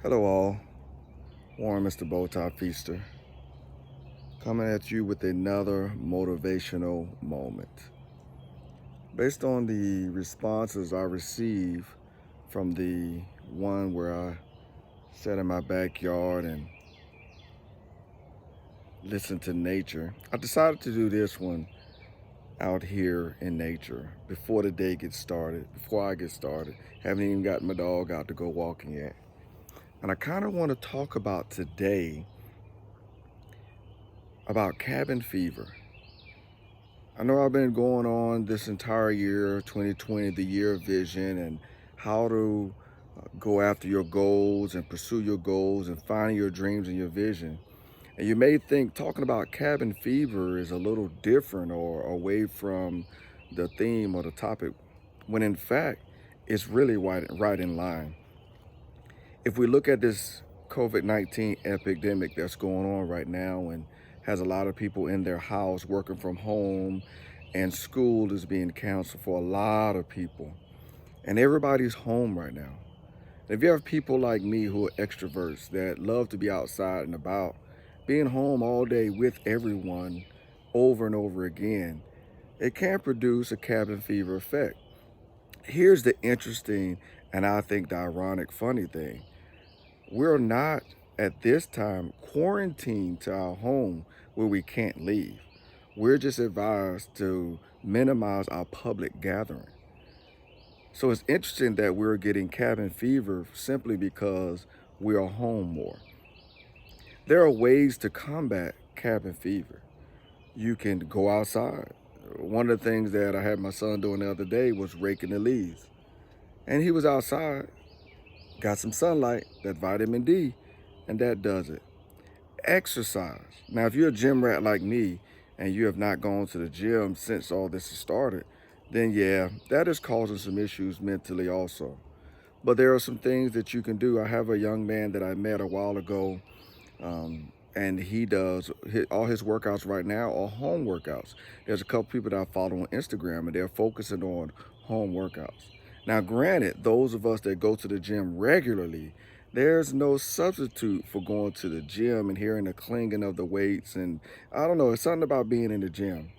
Hello all, Warren Mr. Bowtie Feaster, coming at you with another motivational moment. Based on the responses I received from the one where I sat in my backyard and listened to nature, I decided to do this one out here in nature before the day gets started, before I get started. Haven't even gotten my dog out to go walking yet. And I kind of want to talk about today about cabin fever. I know I've been going on this entire year, 2020, the year of vision, and how to go after your goals and pursue your goals and finding your dreams and your vision. And you may think talking about cabin fever is a little different or away from the theme or the topic, when in fact, it's really right in line. If we look at this COVID-19 epidemic that's going on right now and has a lot of people in their house working from home, and school is being canceled for a lot of people, and everybody's home right now. If you have people like me who are extroverts that love to be outside and about, being home all day with everyone over and over again, it can produce a cabin fever effect. Here's the interesting and I think the ironic funny thing. We're not at this time quarantined to our home where we can't leave. We're just advised to minimize our public gathering. So it's interesting that we're getting cabin fever simply because we are home more. There are ways to combat cabin fever. You can go outside. One of the things that I had my son doing the other day was raking the leaves. And he was outside, got some sunlight, that vitamin D, and that does it. Exercise. Now, if you're a gym rat like me and you have not gone to the gym since all this has started, then yeah, that is causing some issues mentally also. But there are some things that you can do. I have a young man that I met a while ago, and he does all his workouts right now are home workouts. There's a couple people that I follow on Instagram, and they're focusing on home workouts. Now, granted, those of us that go to the gym regularly, there's no substitute for going to the gym and hearing the clanging of the weights. And I don't know, it's something about being in the gym.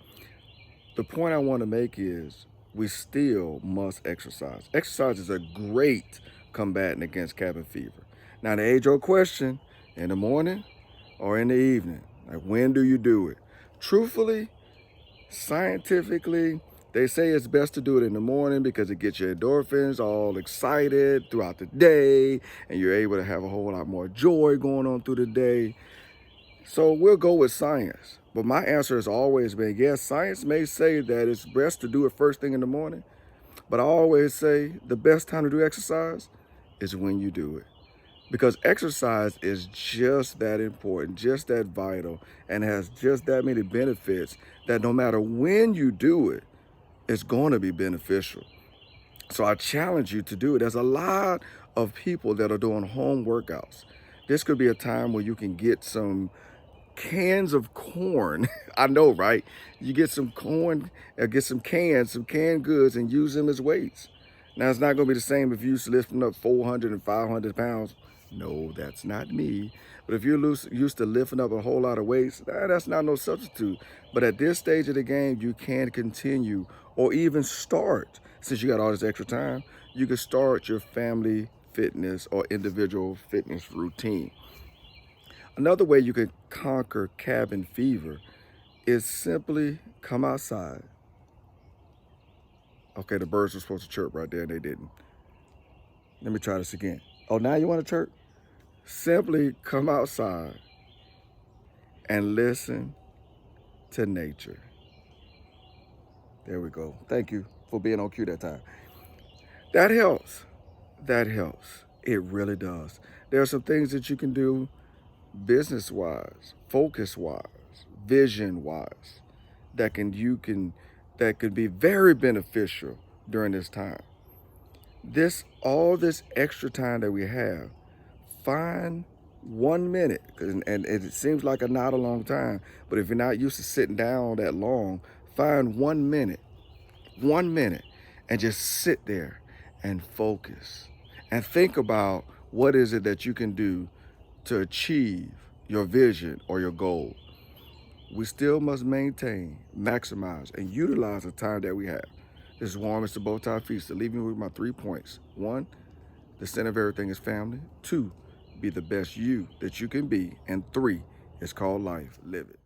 The point I want to make is we still must exercise. Exercise is a great combatant against cabin fever. Now, the age-old question, in the morning or in the evening, like when do you do it? Truthfully, scientifically, they say it's best to do it in the morning because it gets your endorphins all excited throughout the day, and you're able to have a whole lot more joy going on through the day. So we'll go with science. But my answer has always been, yes, science may say that it's best to do it first thing in the morning, but I always say the best time to do exercise is when you do it. Because exercise is just that important, just that vital, and has just that many benefits that no matter when you do it, it's going to be beneficial. So I challenge you to do it. There's a lot of people that are doing home workouts. This could be a time where you can get some cans of corn. I know, right? You get some corn, get some cans, some canned goods, and use them as weights. Now, it's not going to be the same if you're lifting up 400 and 500 pounds. No, that's not me. But if you're used to lifting up a whole lot of weights, that's not no substitute. But at this stage of the game, you can continue or even start, since you got all this extra time, you can start your family fitness or individual fitness routine. Another way you can conquer cabin fever is simply come outside. Okay, the birds were supposed to chirp right there and they didn't. Let me try this again. Oh, now you want to chirp? Simply come outside and listen to nature. There we go. Thank you for being on cue that time. That helps. That helps. It really does. There are some things that you can do business-wise, focus-wise, vision-wise, that could be very beneficial during this time. All this extra time that we have, find 1 minute, and it seems like not a long time, but if you're not used to sitting down that long, find 1 minute, and just sit there and focus and think about What is it that you can do to achieve your vision or your goal? We still must maintain, maximize, and utilize the time that we have. This is Warren, Mr. Bowtie Feaster, leaving you with my 3 points. 1, the center of everything is family. 2, be the best you that you can be. And 3, it's called life. Live it.